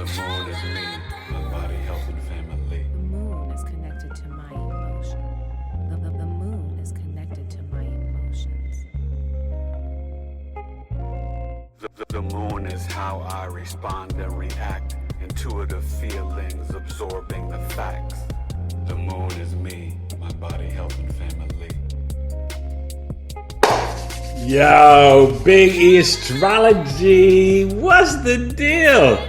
The moon is me, my body, health, and family. The moon is connected to my emotion. The moon is connected to my emotions. The moon is how I respond and react. Intuitive feelings, absorbing the facts. The moon is me, my body, health, and family. Yo, BigEAstrology, what's the deal?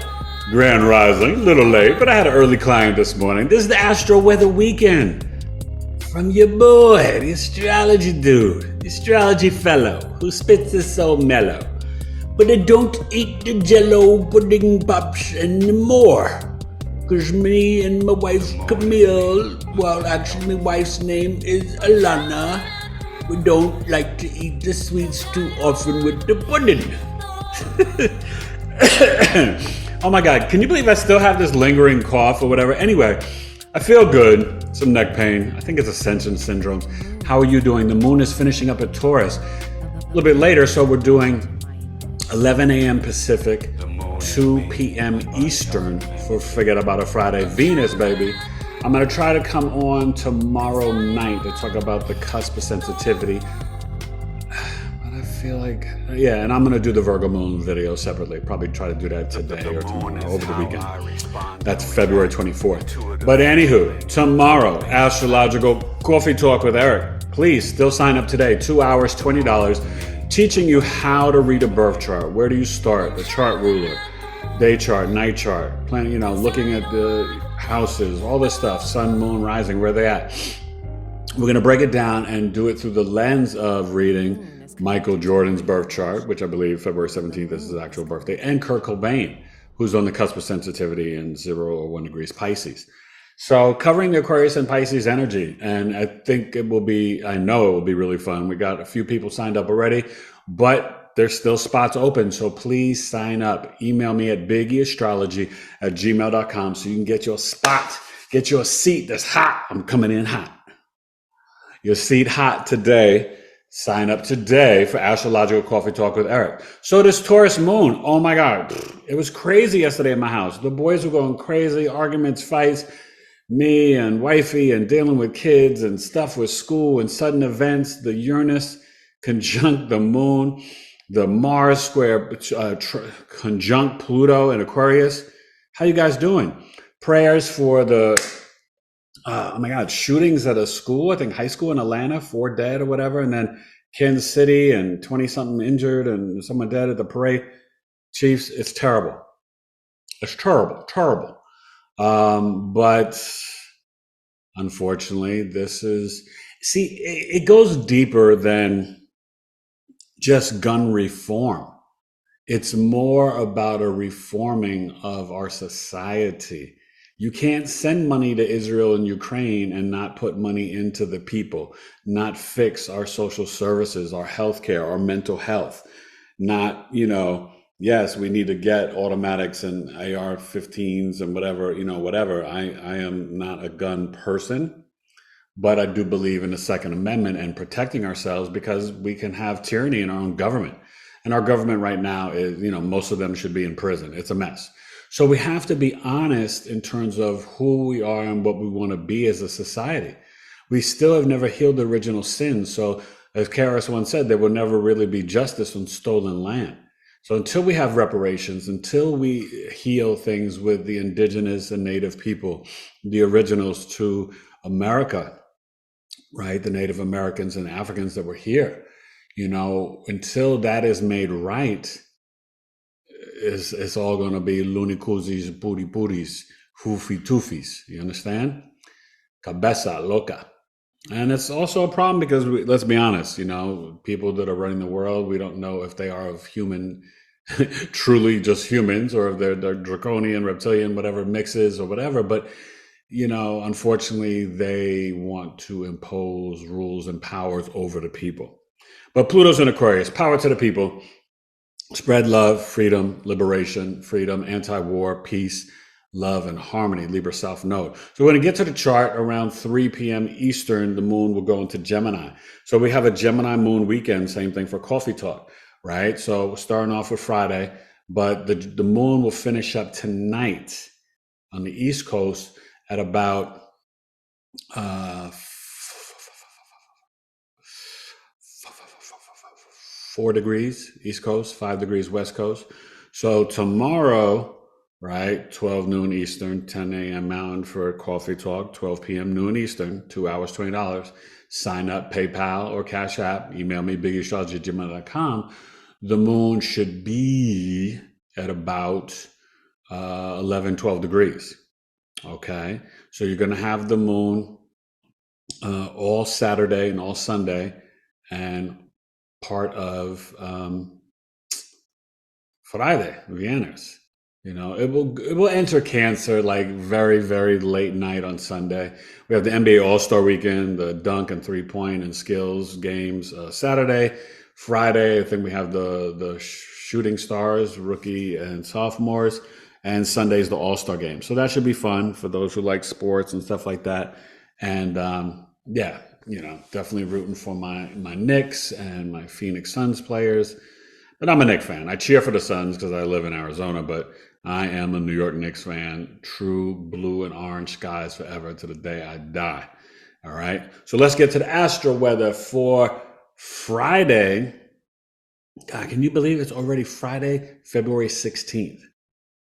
Grand Rising, a little late, but I had an early client this morning. This is the Astro-Weather Weekend from your boy, the astrology dude, the astrology fellow who spits it so mellow. But I don't eat the jello pudding pops anymore. Cause me and my wife Camille, well actually my wife's name is Alana, we don't like to eat the sweets too often with the pudding. Oh my God, can you believe I still have this lingering cough or whatever? Anyway, I feel good, some neck pain. I think it's ascension syndrome. How are you doing? The moon is finishing up at Taurus a little bit later, so we're doing 11 a.m. Pacific, 2 p.m. Eastern for Forget About a Friday. Venus, baby. I'm going to try to come on tomorrow night to talk about the cusp of sensitivity. But I feel like, yeah, and I'm going to do the Virgo moon video separately. Probably try to do that today or tomorrow, over the weekend. That's February 24th. But anywho, tomorrow, Astrological Coffee Talk with Eric. Please still sign up today. 2 hours, $20. Teaching you how to read a birth chart. Where do you start? The chart ruler, day chart, night chart, planning, looking at the houses, all this stuff, sun, moon, rising, where they at. We're going to break it down and do it through the lens of reading Michael Jordan's birth chart, which I believe February 17th is his actual birthday, and Kurt Cobain, who's on the cusp of sensitivity in 0 or 1 degrees Pisces. So covering the Aquarius and Pisces energy, and I think I know it will be really fun. We got a few people signed up already, but there's still spots open, so please sign up. Email me at BigEAstrology@gmail.com so you can get your spot, get your seat that's hot. I'm coming in hot. Your seat hot today. Sign up today for Astrological Coffee Talk with Eric. So this Taurus moon, oh my God, it was crazy yesterday in my house. The boys were going crazy, arguments, fights. Me and wifey and dealing with kids and stuff with school and sudden events, the Uranus conjunct the moon, the Mars square conjunct Pluto and Aquarius. How you guys doing? Prayers for the, oh my God, shootings at a school, I think high school in Atlanta, 4 dead or whatever. And then Kansas City and 20 something injured and someone dead at the parade. Chiefs, it's terrible. It's terrible, terrible. But unfortunately, it goes deeper than just gun reform. It's more about a reforming of our society. You can't send money to Israel and Ukraine and not put money into the people, not fix our social services, our healthcare, our mental health, not, yes, we need to get automatics and AR-15s and whatever, whatever. I am not a gun person, but I do believe in the Second Amendment and protecting ourselves because we can have tyranny in our own government. And our government right now is, most of them should be in prison. It's a mess. So we have to be honest in terms of who we are and what we want to be as a society. We still have never healed the original sins. So as Karis once said, there will never really be justice on stolen land. So until we have reparations, until we heal things with the indigenous and native people, the originals to America, right? The Native Americans and Africans that were here, until that is made right, it's all going to be loony coosies, booty booties, hoofy toofies. You understand? Cabeza loca. And it's also a problem because let's be honest, people that are running the world, we don't know if they are of human, truly just humans, or if they're draconian, reptilian, whatever mixes or whatever. But, unfortunately, they want to impose rules and powers over the people. But Pluto's in Aquarius, power to the people, spread love, freedom, liberation, freedom, anti-war, peace, love, and harmony, Libra South Node. So we're going to get to the chart around 3 p.m. Eastern. The moon will go into Gemini. So we have a Gemini moon weekend, same thing for Coffee Talk, right? So we're starting off with Friday, but the moon will finish up tonight on the East Coast at about 4 degrees East Coast, 5 degrees West Coast. So tomorrow, right, 12 noon Eastern, 10 a.m. Mountain for a coffee talk, 12 p.m. noon Eastern, 2 hours, $20. Sign up, PayPal or Cash App. Email me, BigEAstrology@gmail.com. The moon should be at about 11, 12 degrees. Okay. So you're going to have the moon all Saturday and all Sunday and part of Friday, Viernes. You know, it will enter Cancer like very, very late night on Sunday. We have the NBA All-Star Weekend, the dunk and three-point and skills games Saturday. Friday, I think we have the shooting stars, rookie and sophomores. And Sunday's the All-Star game. So that should be fun for those who like sports and stuff like that. And yeah, you know, definitely rooting for my Knicks and my Phoenix Suns players. But I'm a Knicks fan. I cheer for the Suns because I live in Arizona, but I am a New York Knicks fan. True blue and orange skies forever to the day I die. All right. So let's get to the astro weather for Friday. God, can you believe it's already Friday, February 16th?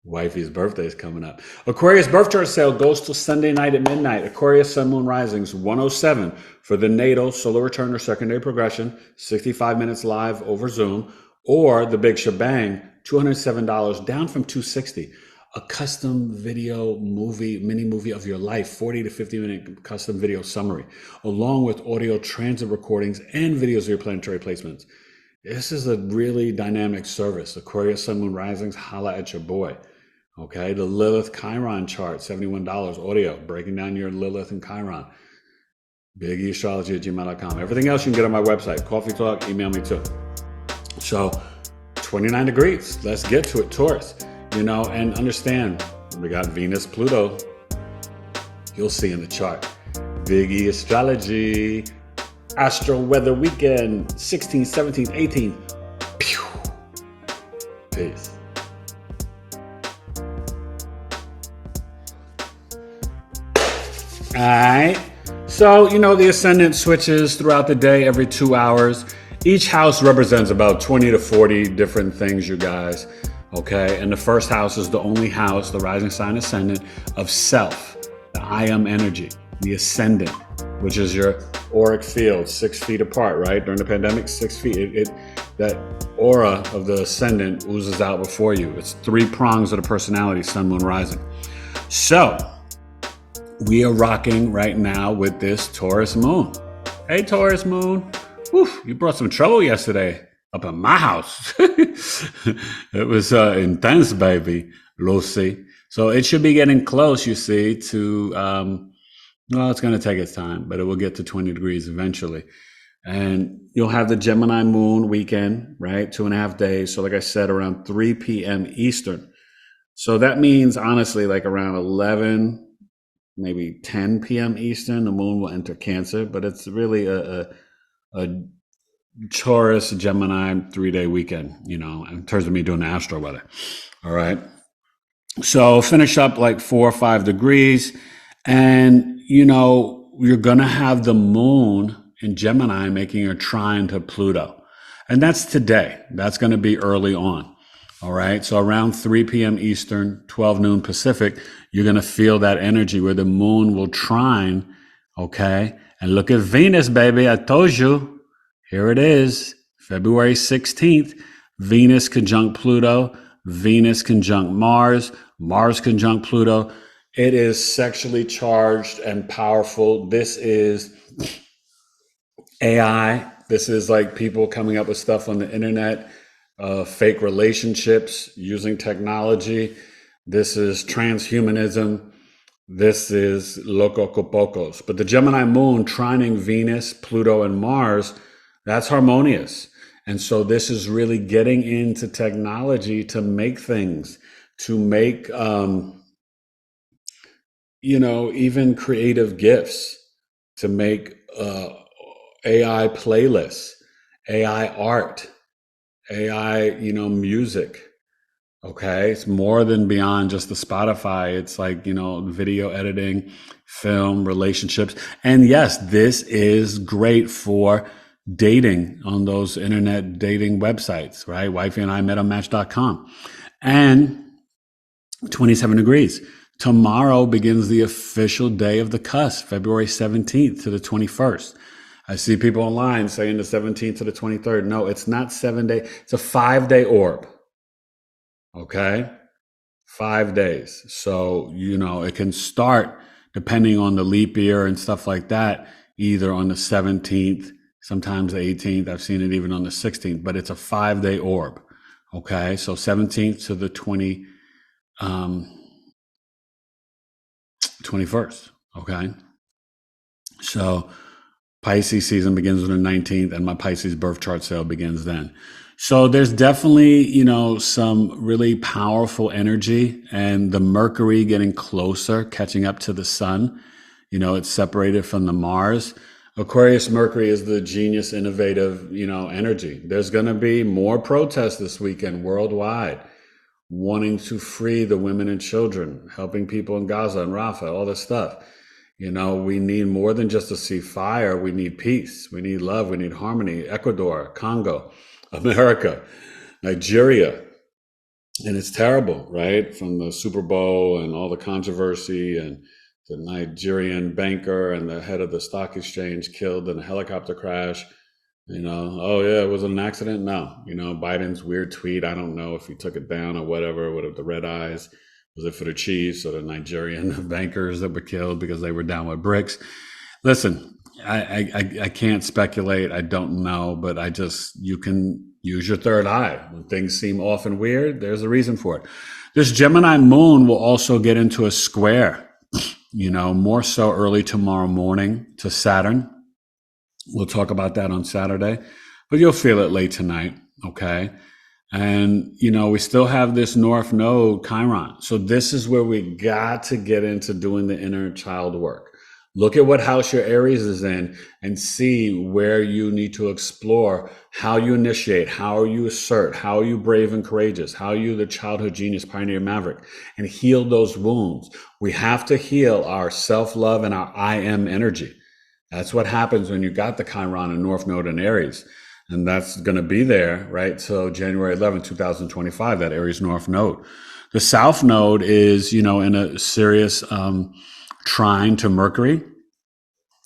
Wifey's birthday is coming up. Aquarius birth chart sale goes till Sunday night at midnight. Aquarius Sun Moon Risings 107 for the natal, solar return or secondary progression, 65 minutes live over Zoom, or the big shebang, $207 down from $260. A custom video movie, mini movie of your life, 40 to 50 minute custom video summary, along with audio transit recordings and videos of your planetary placements. This is a really dynamic service. Aquarius Sun Moon Risings, holla at your boy. Okay, the Lilith Chiron chart, $71 audio, breaking down your Lilith and Chiron. BigEAstrology@gmail.com. Everything else you can get on my website. Coffee Talk, email me too. So 29 degrees. Let's get to it, Taurus. You know, and understand, we got Venus, Pluto. You'll see in the chart. BigEAstrology. Astro-Weather Weekend, 16th, 17th, 18th. Pew. Peace. All right. So, you know, the ascendant switches throughout the day every 2 hours. Each house represents about 20 to 40 different things, you guys. Okay. And the first house is the only house, the rising sign ascendant, of self, the I am energy, the ascendant, which is your auric field, 6 feet apart, right? During the pandemic, 6 feet. That aura of the ascendant oozes out before you. It's 3 prongs of the personality, sun, moon, rising. So we are rocking right now with this Taurus moon. Hey, Taurus moon. Whew, you brought some trouble yesterday up in my house. It was intense, baby, Lucy. So it should be getting close, you see, to, well, it's going to take its time, but it will get to 20 degrees eventually. And you'll have the Gemini moon weekend, right? 2.5 days. So like I said, around 3 p.m. Eastern. So that means, honestly, like around 11, maybe 10 p.m. Eastern, the moon will enter Cancer, but it's really a Taurus Gemini 3-day weekend, you know, in terms of me doing the astro weather. All right. So finish up like 4 or 5 degrees. And, you know, you're going to have the moon in Gemini making a trine to Pluto. And that's today. That's going to be early on. All right. So around 3 p.m. Eastern, 12 noon Pacific, you're going to feel that energy where the moon will trine. Okay. And look at Venus, baby. I told you. Here it is. February 16th, Venus conjunct Pluto, Venus conjunct Mars, Mars conjunct Pluto. It is sexually charged and powerful. This is AI. This is like people coming up with stuff on the internet, fake relationships using technology. This is transhumanism. This is Lococopocos. But the Gemini moon trining Venus, Pluto, and Mars, that's harmonious. And so this is really getting into technology to make things, to make, you know, even creative gifts, to make AI playlists, AI art, AI, you know, music, Okay. It's more than beyond just the Spotify. It's like, video editing, film, relationships. And yes, this is great for dating on those internet dating websites, right? Wifey and I met on Match.com. And 27 degrees. Tomorrow begins the official day of the cusp, February 17th to the 21st. I see people online saying the 17th to the 23rd. No, it's not 7 day. It's a 5-day orb. Okay. 5 days. So, it can start depending on the leap year and stuff like that, either on the 17th, sometimes the 18th. I've seen it even on the 16th, but it's a 5-day orb. Okay. So 17th to the 21st. Okay. So Pisces season begins on the 19th, and my Pisces birth chart sale begins then. So there's definitely, some really powerful energy, and the Mercury getting closer, catching up to the sun. It's separated from the Mars. Aquarius Mercury is the genius, innovative, energy. There's going to be more protests this weekend worldwide, wanting to free the women and children, helping people in Gaza and Rafah, all this stuff. We need more than just to see fire. We need peace. We need love. We need harmony. Ecuador, Congo, America, Nigeria. And it's terrible, right? From the Super Bowl and all the controversy, and the Nigerian banker and the head of the stock exchange killed in a helicopter crash. Oh yeah, it was an accident. No, Biden's weird tweet. I don't know if he took it down or whatever. What the red eyes? Was it for the Chiefs or the Nigerian bankers that were killed because they were down with BRICS? Listen, I can't speculate. I don't know, but you can use your third eye. When things seem off and weird, there's a reason for it. This Gemini moon will also get into a square, more so early tomorrow morning to Saturn. We'll talk about that on Saturday, but you'll feel it late tonight. Okay. And, we still have this North Node Chiron. So this is where we got to get into doing the inner child work. Look at what house your Aries is in and see where you need to explore how you initiate, how you assert, how are you brave and courageous, how are you the childhood genius, pioneer, maverick, and heal those wounds. We have to heal our self-love and our I am energy. That's what happens when you got the Chiron and North Node in Aries. And that's going to be there, right? So January 11, 2025, that Aries North Node. The South Node is, in a serious trine to Mercury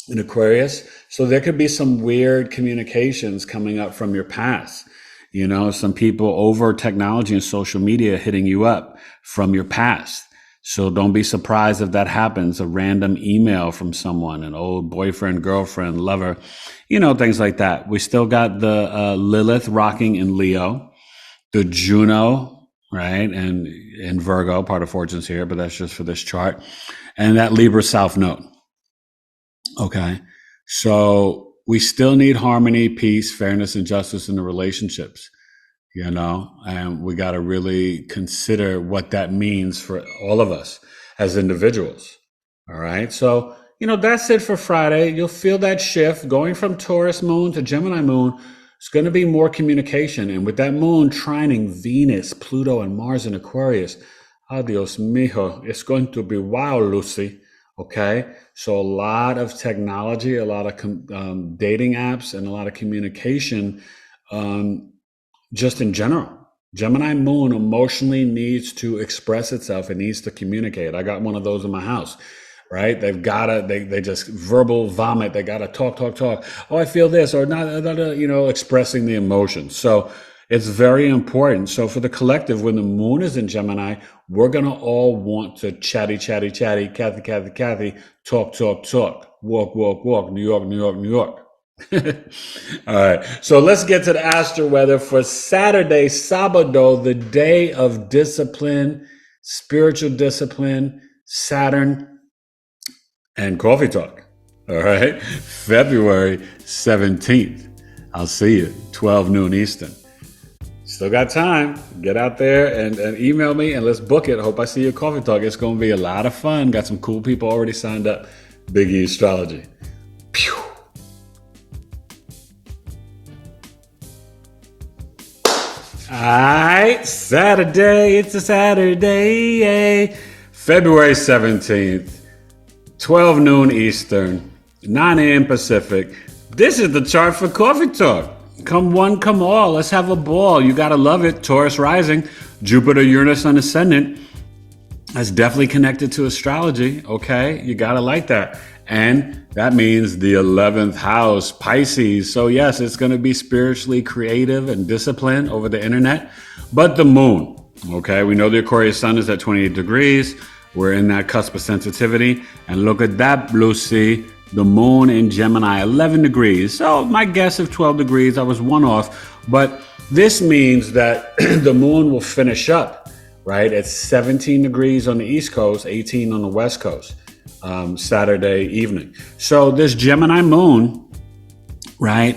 in Aquarius. So there could be some weird communications coming up from your past. Some people over technology and social media hitting you up from your past. So don't be surprised if that happens, a random email from someone, an old boyfriend, girlfriend, lover, things like that. We still got the Lilith rocking in Leo, the Juno, right? And in Virgo, part of fortune's here, but that's just for this chart. And that Libra South Node. Okay. So we still need harmony, peace, fairness, and justice in the relationships. And we got to really consider what that means for all of us as individuals. All right. So, that's it for Friday. You'll feel that shift going from Taurus moon to Gemini moon. It's going to be more communication. And with that moon trining Venus, Pluto, and Mars in Aquarius, adios mijo, it's going to be wow, Lucy. Okay. So a lot of technology, a lot of dating apps, and a lot of communication, just in general. Gemini moon emotionally needs to express itself. It needs to communicate. I got one of those in my house, right? They just verbal vomit. They gotta talk. Oh, I feel this, or not, expressing the emotions. So it's very important. So for the collective, when the moon is in Gemini, we're gonna all want to chatty, Kathy, talk, walk, New York. All right, so let's get to the astro weather for Saturday, Sabado, the day of discipline, spiritual discipline, Saturn, and coffee talk. All right, February 17th. I'll see you 12 noon Eastern. Still got time. Get out there and email me and let's book it. Hope I see you coffee talk. It's going to be a lot of fun. Got some cool people already signed up. BigEAstrology. Pew. Alright, Saturday, it's a Saturday, February 17th, 12 noon Eastern, 9 a.m. Pacific. This is the chart for Coffee Talk. Come one, come all, let's have a ball. You gotta love it. Taurus rising, Jupiter, Uranus, and Ascendant. That's definitely connected to astrology, okay? You gotta like that. And that means the 11th house, Pisces. So yes, it's going to be spiritually creative and disciplined over the internet. But the moon, okay? We know the Aquarius sun is at 28 degrees. We're in that cusp of sensitivity. And look at that, Lucy. The moon in Gemini, 11 degrees. So my guess of 12 degrees, I was one off. But this means that the moon will finish up, right? At 17 degrees on the East Coast, 18 on the West Coast. Saturday evening. So this Gemini moon, right,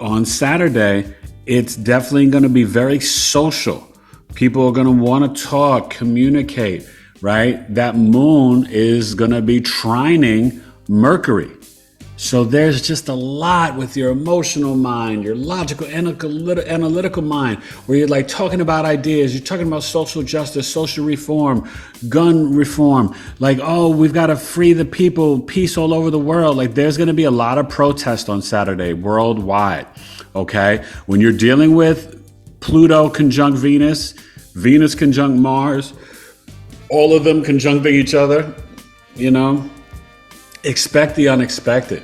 on Saturday, it's definitely going to be very social. People are going to want to talk, communicate, right? That moon is going to be trining Mercury. So there's just a lot with your emotional mind, your logical, analytical mind, where you're like talking about ideas, you're talking about social justice, social reform, gun reform, like, oh, we've got to free the people, peace all over the world. Like there's going to be a lot of protest on Saturday worldwide, okay? When you're dealing with Pluto conjunct Venus, Venus conjunct Mars, all of them conjuncting each other, you know, expect the unexpected.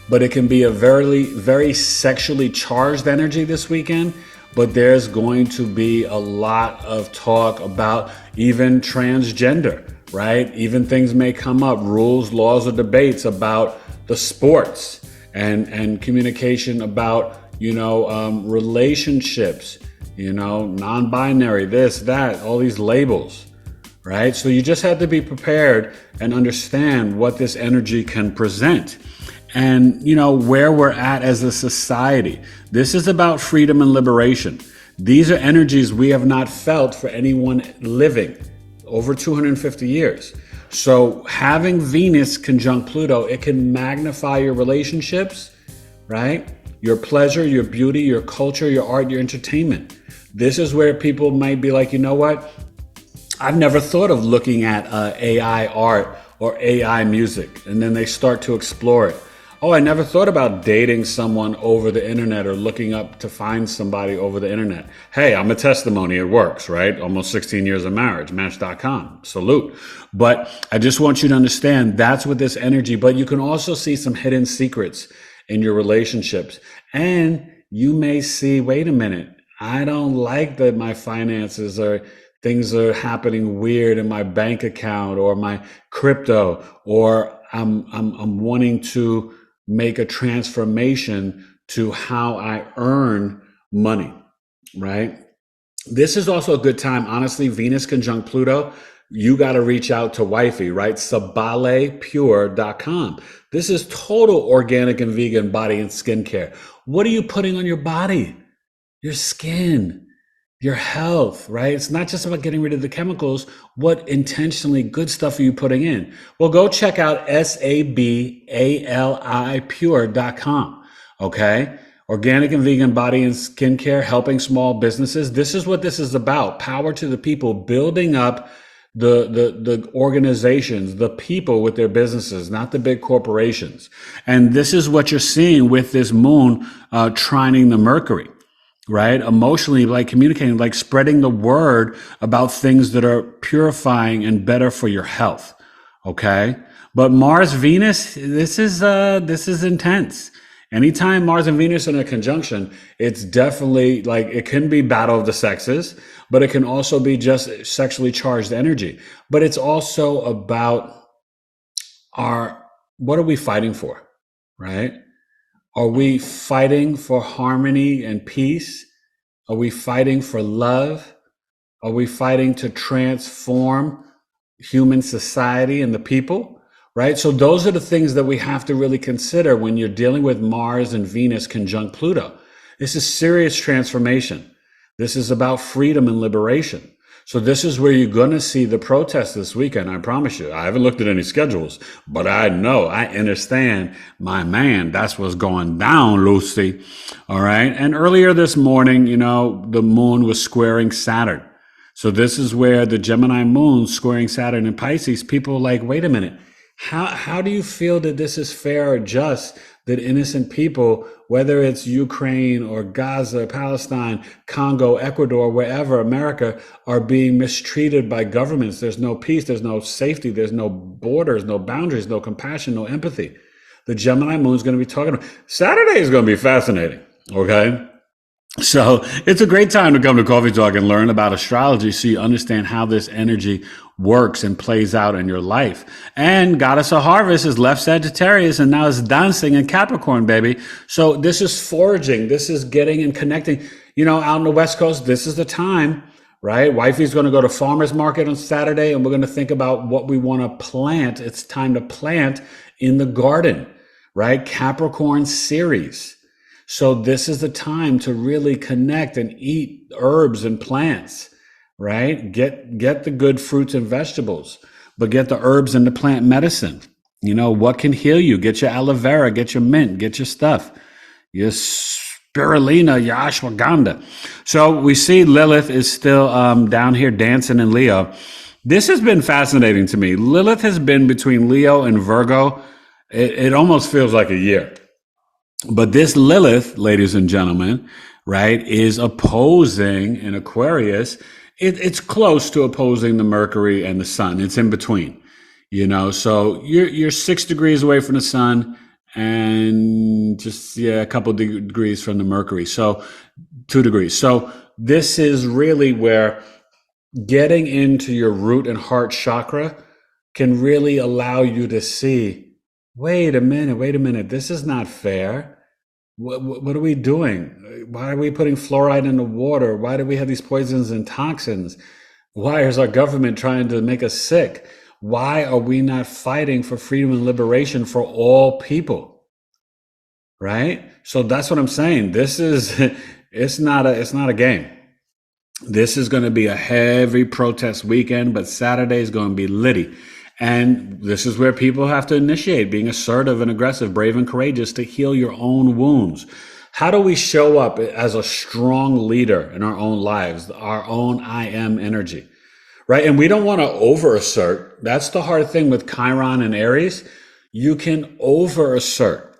But it can be a very sexually charged energy this weekend. But there's going to be a lot of talk about even transgender, right? Even things may come up, rules, laws, or debates about the sports and communication about, relationships, non-binary, this, that, all these labels, right? So you just have to be prepared and understand what this energy can present. And, where we're at as a society. This is about freedom and liberation. These are energies we have not felt for anyone living over 250 years. So having Venus conjunct Pluto, it can magnify your relationships, right? Your pleasure, your beauty, your culture, your art, your entertainment. This is where people might be like, you know what? I've never thought of looking at AI art or AI music. And then they start to explore it. Oh, I never thought about dating someone over the internet or looking up to find somebody over the internet. Hey, I'm a testimony. It works, right? Almost 16 years of marriage, Match.com. Salute. But I just want you to understand that's with this energy. But you can also see some hidden secrets in your relationships. And you may see, wait a minute, I don't like that my finances or things are happening weird in my bank account or my crypto, or I'm wanting to make a transformation to how I earn money, right? This is also a good time. Honestly, Venus conjunct Pluto, you got to reach out to wifey, right? SabaliPure.com. This is total organic and vegan body and skincare. What are you putting on your body? Your skin, your health, right? It's not just about getting rid of the chemicals. What intentionally good stuff are you putting in? Well, go check out SabaliPure.com, okay? Organic and vegan body and skincare, helping small businesses. This is what this is about. Power to the people, building up the organizations, the people with their businesses, not the big corporations. And this is what you're seeing with this moon trining the Mercury. Right? Emotionally, like communicating, like spreading the word about things that are purifying and better for your health. Okay. But Mars, Venus, this is intense. Anytime Mars and Venus are in a conjunction, it's definitely like, it can be battle of the sexes, but it can also be just sexually charged energy. But it's also about what are we fighting for? Right? Are we fighting for harmony and peace? Are we fighting for love? Are we fighting to transform human society and the people? Right? So those are the things that we have to really consider when you're dealing with Mars and Venus conjunct Pluto. This is serious transformation. This is about freedom and liberation. So this is where you're going to see the protests this weekend. I promise you. I haven't looked at any schedules, but I know, I understand, my man, that's what's going down, Lucy. All right. And earlier this morning, you know, the moon was squaring Saturn. So this is where the Gemini moon squaring Saturn in Pisces, people are like, wait a minute. How do you feel that this is fair or just that innocent people, whether it's Ukraine or Gaza, Palestine, Congo, Ecuador, wherever, America, are being mistreated by governments? There's no peace, there's no safety, there's no borders, no boundaries, no compassion, no empathy. The Gemini moon is going to be talking about. Saturday is going to be fascinating, okay? So it's a great time to come to Coffee Talk and learn about astrology so you understand how this energy works and plays out in your life. And Goddess of Harvest is left Sagittarius and now is dancing in Capricorn, baby. So this is foraging. This is getting and connecting. You know, out on the West Coast, this is the time, right? Wifey's going to go to farmer's market on Saturday and we're going to think about what we want to plant. It's time to plant in the garden, right? Capricorn series. So this is the time to really connect and eat herbs and plants, right? Get the good fruits and vegetables, but get the herbs and the plant medicine. You know, what can heal you? Get your aloe vera, get your mint, get your stuff, your spirulina, your ashwagandha. So we see Lilith is still down here dancing in Leo. This has been fascinating to me. Lilith has been between Leo and Virgo. It almost feels like a year. But this Lilith, ladies and gentlemen, right, is opposing in Aquarius. It's close to opposing the Mercury and the Sun. It's in between, you know. So you're 6 degrees away from the Sun and just a couple degrees from the Mercury. So 2 degrees. So this is really where getting into your root and heart chakra can really allow you to see, wait a minute, this is not fair. What are we doing? Why are we putting fluoride in the water? Why do we have these poisons and toxins? Why is our government trying to make us sick? Why are we not fighting for freedom and liberation for all people? Right? So that's what I'm saying. This is, it's not a game. This is going to be a heavy protest weekend, but Saturday is going to be litty. And this is where people have to initiate being assertive and aggressive, brave and courageous to heal your own wounds. How do we show up as a strong leader in our own lives, our own I am energy, right? And we don't want to over assert. That's the hard thing with Chiron and Aries. You can over assert,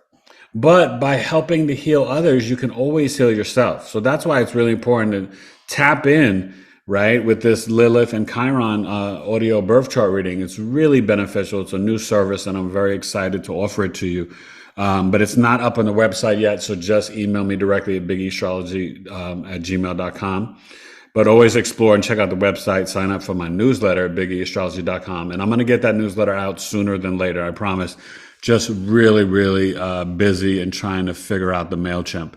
but by helping to heal others, you can always heal yourself. So that's why it's really important to tap in, right, with this Lilith and Chiron audio birth chart reading. It's really beneficial. It's a new service, and I'm very excited to offer it to you. But it's not up on the website yet, so just email me directly at BigEAstrology at gmail.com. But always explore and check out the website. Sign up for my newsletter at BigEAstrology.com. And I'm going to get that newsletter out sooner than later, I promise. Just really, really busy and trying to figure out the MailChimp.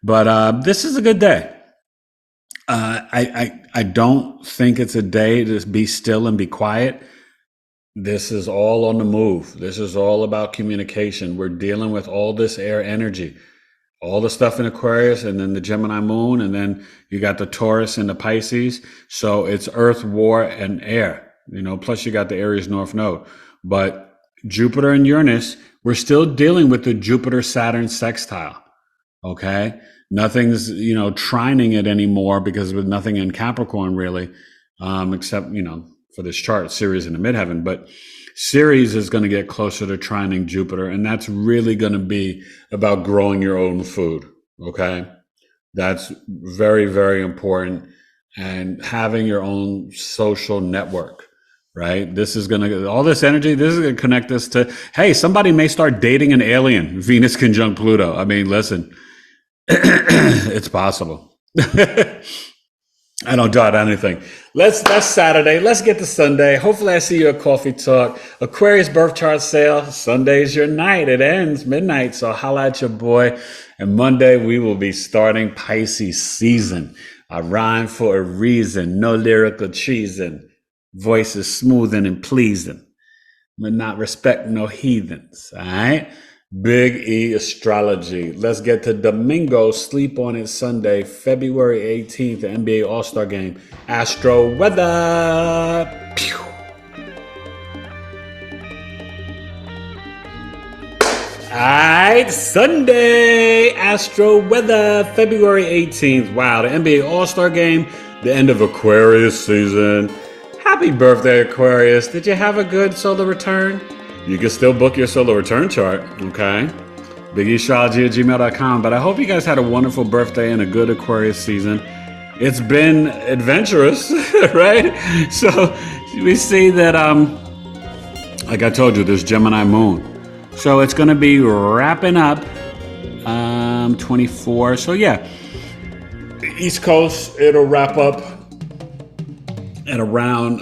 But this is a good day. I don't think it's a day to be still and be quiet. This is all on the move. This is all about communication. We're dealing with all this air energy, all the stuff in Aquarius, and then the Gemini moon, and then you got the Taurus and the Pisces. So it's earth, war, and air, you know, plus you got the Aries North Node. But Jupiter and Uranus, we're still dealing with the Jupiter-Saturn sextile, okay? Nothing's, you know, trining it anymore because with nothing in Capricorn really, except, you know, for this chart, Ceres in the midheaven. But Ceres is going to get closer to trining Jupiter, and that's really going to be about growing your own food, okay? That's very, very important. And having your own social network, right? This is going to, all this energy, this is going to connect us to, hey, somebody may start dating an alien, Venus conjunct Pluto. I mean, listen. It's possible. I don't doubt anything. That's Saturday. Let's get to Sunday. Hopefully I see you at Coffee Talk. Aquarius birth chart sale. Sunday's your night. It ends midnight. So holla at your boy. And Monday we will be starting Pisces season. I rhyme for a reason. No lyrical treason. Voice is smoothing and pleasing. But not respect no heathens. All right. BigEAstrology. Let's get to Domingo. Sleep on it Sunday, February 18th, the NBA All-Star Game. Astro-Weather. Pew. Alright, Sunday, Astro-Weather, February 18th. Wow, the NBA All-Star Game, the end of Aquarius season. Happy birthday, Aquarius. Did you have a good solar return? You can still book your solar return chart, okay? BigEAstrology@gmail.com. But I hope you guys had a wonderful birthday and a good Aquarius season. It's been adventurous, right? So we see that, like I told you, there's Gemini moon. So it's going to be wrapping up 24. So yeah, East Coast, it'll wrap up at around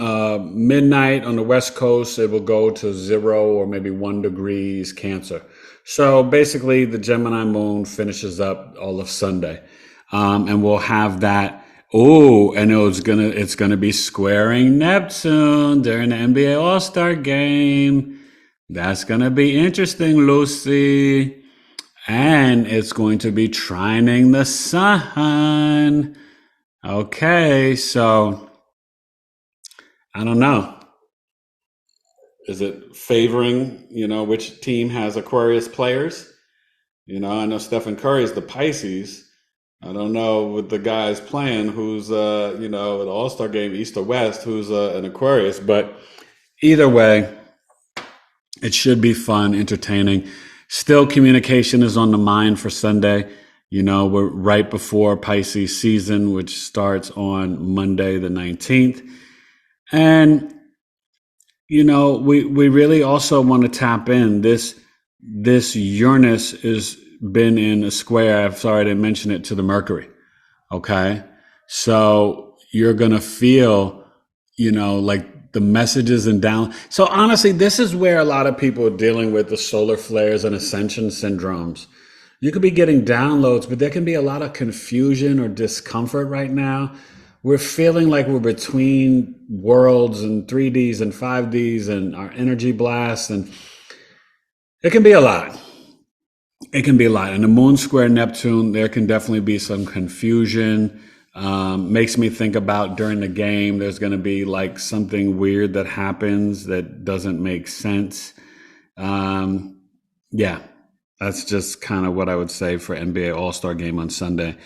midnight. On the West Coast, it will go to 0 or maybe 1 degrees Cancer. So basically, the Gemini moon finishes up all of Sunday, and we'll have that. Oh, and it's gonna be squaring Neptune during the NBA All-Star Game. That's going to be interesting, Lucy. And it's going to be trining the sun. Okay, so I don't know. Is it favoring, which team has Aquarius players? I know Stephen Curry is the Pisces. I don't know with the guys playing who's, the All-Star Game, East or West, who's an Aquarius. But either way, it should be fun, entertaining. Still, communication is on the mind for Sunday. We're right before Pisces season, which starts on Monday, the 19th. And, we really also want to tap in. This Uranus has been in a square. I'm sorry I didn't mention it, to the Mercury. Okay. So you're going to feel, like the messages and down. So honestly, this is where a lot of people are dealing with the solar flares and ascension syndromes. You could be getting downloads, but there can be a lot of confusion or discomfort right now. We're feeling like we're between worlds and 3Ds and 5Ds and our energy blasts. And it can be a lot. It can be a lot. And the moon square Neptune, there can definitely be some confusion. Makes me think about during the game, there's going to be like something weird that happens that doesn't make sense. Yeah, that's just kind of what I would say for NBA All-Star Game on Sunday.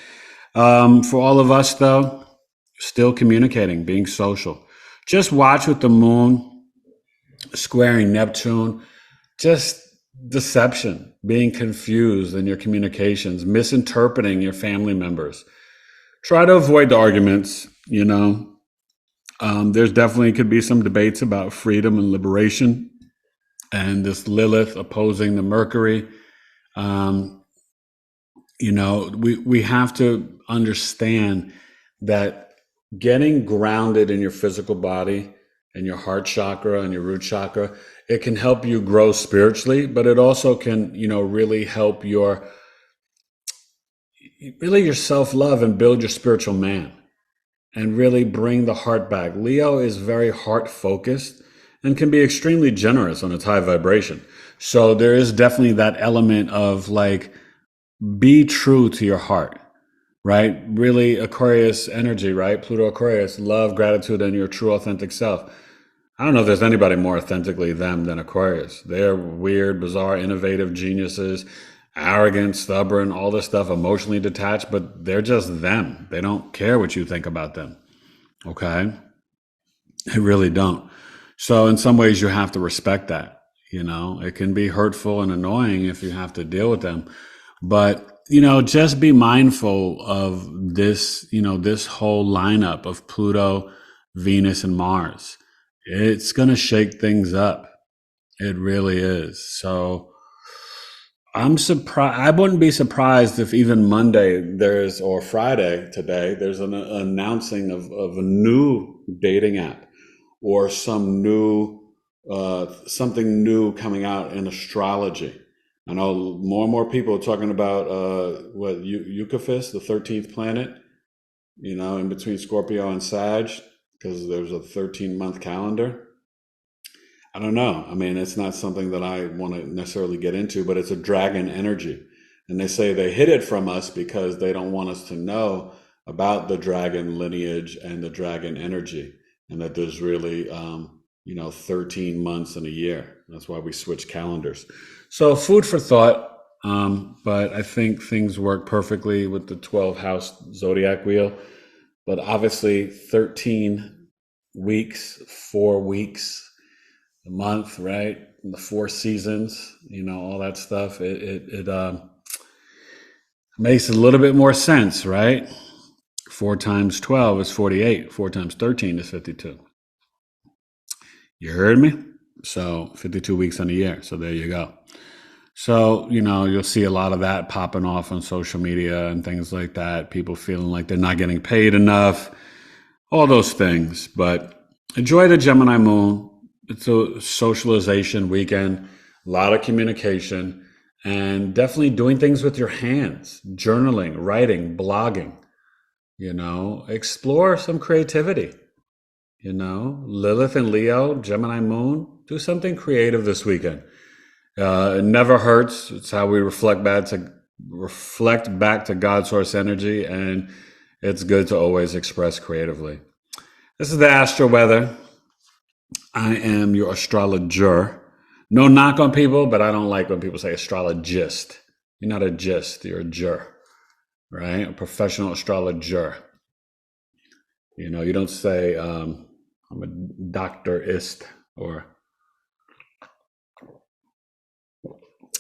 For all of us, though, still communicating, being social. Just watch with the moon squaring Neptune. Just deception, being confused in your communications, misinterpreting your family members. Try to avoid the arguments, There's definitely could be some debates about freedom and liberation and this Lilith opposing the Mercury. We have to understand that getting grounded in your physical body and your heart chakra and your root chakra, it can help you grow spiritually, but it also can, really help your self-love and build your spiritual man and really bring the heart back. Leo is very heart focused and can be extremely generous on its high vibration. So there is definitely that element of like, be true to your heart, right? Really Aquarius energy, right? Pluto Aquarius, love, gratitude, and your true authentic self. I don't know if there's anybody more authentically them than Aquarius. They're weird, bizarre, innovative geniuses, arrogant, stubborn, all this stuff, emotionally detached, but they're just them. They don't care what you think about them. Okay? They really don't. So in some ways you have to respect that. It can be hurtful and annoying if you have to deal with them. But, just be mindful of this, this whole lineup of Pluto, Venus, and Mars. It's going to shake things up. It really is. So I'm surprised. I wouldn't be surprised if even Monday or Friday today, there's an announcing of a new dating app or some new, something new coming out in astrology. I know more and more people are talking about Eucaphus, the 13th planet, in between Scorpio and Sag, because there's a 13-month calendar. I don't know. I mean, it's not something that I want to necessarily get into, but it's a dragon energy. And they say they hid it from us because they don't want us to know about the dragon lineage and the dragon energy, and that there's really, 13 months in a year. That's why we switch calendars. So food for thought. But I think things work perfectly with the 12 house zodiac wheel. But obviously 13 weeks, 4 weeks, a month, right? And the 4 seasons, all that stuff. It makes a little bit more sense, right? 4 times 12 is 48. 4 times 13 is 52. You heard me? So 52 weeks in a year. So there you go. So, you'll see a lot of that popping off on social media and things like that. People feeling like they're not getting paid enough, all those things. But enjoy the Gemini moon. It's a socialization weekend, a lot of communication, and definitely doing things with your hands, journaling, writing, blogging, explore some creativity. Lilith and Leo, Gemini moon, do something creative this weekend. It never hurts. It's how we reflect back to God source energy, and it's good to always express creatively. This is the Astro Weather. I am your astrologer. No knock on people, but I don't like when people say astrologist. You're not a gist, you're a jur, right? A professional astrologer. You don't say I'm a doctorist, or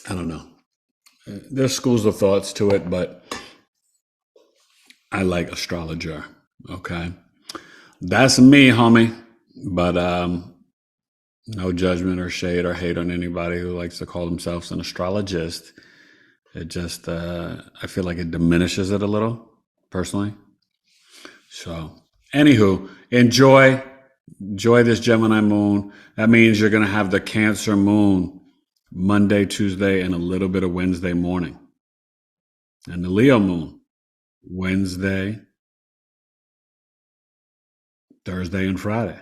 I don't know. There's schools of thoughts to it, but I like astrologer. Okay. That's me, homie. But no judgment or shade or hate on anybody who likes to call themselves an astrologist. It just, I feel like it diminishes it a little, personally. So, anywho, enjoy this Gemini moon. That means you're going to have the Cancer moon Monday, Tuesday, and a little bit of Wednesday morning. And the Leo moon Wednesday, Thursday, and Friday.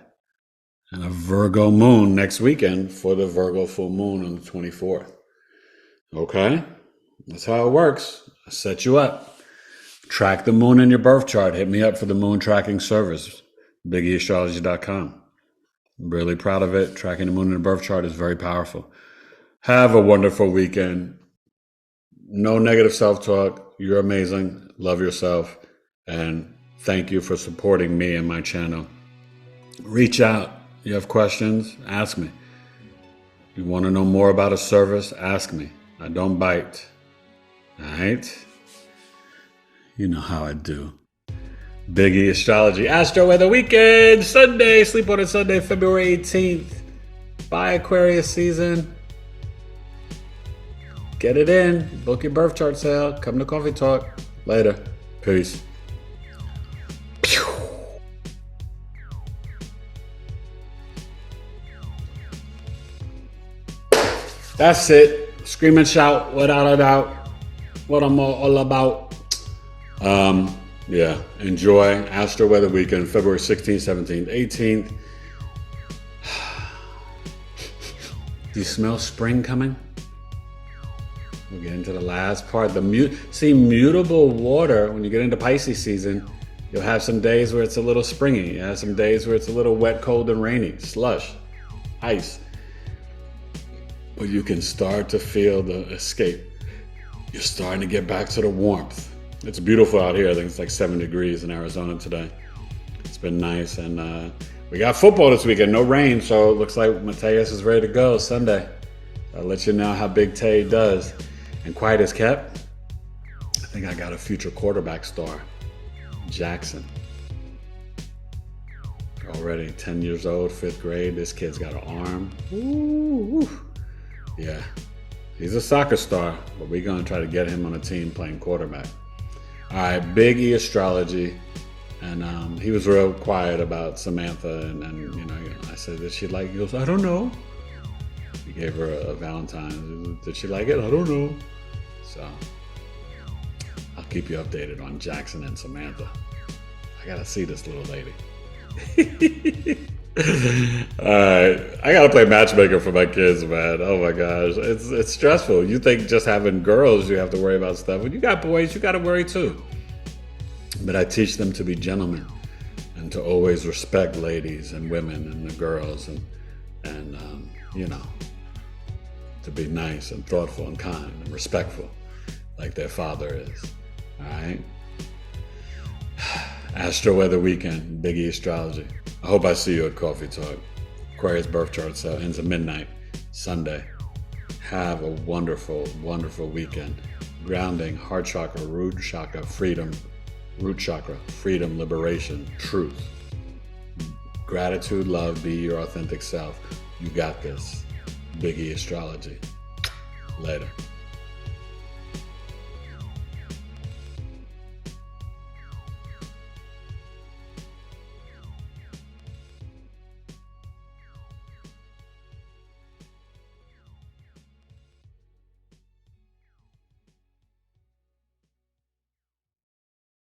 And a Virgo moon next weekend for the Virgo full moon on the 24th. Okay? That's how it works. I set you up. Track the moon in your birth chart. Hit me up for the moon tracking service. BigEAstrology.com. I'm really proud of it. Tracking the moon in the birth chart is very powerful. Have a wonderful weekend. No negative self-talk. You're amazing. Love yourself. And thank you for supporting me and my channel. Reach out. You have questions? Ask me. You want to know more about a service? Ask me. I don't bite. All right? You know how I do. BigEAstrology, Astro-Weather Weekend, Sunday, sleep on it Sunday, February 18th. Bye, Aquarius season. Get it in. Book your birth chart sale. Come to Coffee Talk. Later. Peace. That's it. Scream and shout without a doubt what I'm all about. Yeah, enjoy Astro-Weather Weekend, February 16th, 17th, 18th. Do you smell spring coming? We'll get into the last part. Mutable water, when you get into Pisces season, you'll have some days where it's a little springy. You have some days where it's a little wet, cold, and rainy. Slush, ice. But you can start to feel the escape. You're starting to get back to the warmth. It's beautiful out here. I think it's like 7 degrees in Arizona today. It's been nice. And we got football this weekend. No rain, so it looks like Mateus is ready to go Sunday. I'll let you know how Big Tay does. And quiet as kept, I think I got a future quarterback star, Jackson. Already 10 years old, 5th grade. This kid's got an arm. Ooh. Yeah, he's a soccer star, but we're going to try to get him on a team playing quarterback. All right, BigEAstrology. And he was real quiet about Samantha. And I said, did she like it? He goes, I don't know. We gave her a Valentine's. Did she like it? I don't know. So I'll keep you updated on Jackson and Samantha. I got to see this little lady. All right, I gotta play matchmaker for my kids, man. Oh my gosh, it's stressful. You think just having girls you have to worry about stuff. When you got boys, you got to worry too. But I teach them to be gentlemen and to always respect ladies and women and the girls and you know, to be nice and thoughtful and kind and respectful, like their father is. All right. Astro-Weather Weekend, BigEAstrology. I hope I see you at Coffee Talk. Aquarius birth chart sale ends at midnight, Sunday. Have a wonderful, wonderful weekend. Grounding, heart chakra, root chakra, freedom, liberation, truth. Gratitude, love, be your authentic self. You got this. BigEAstrology. Later.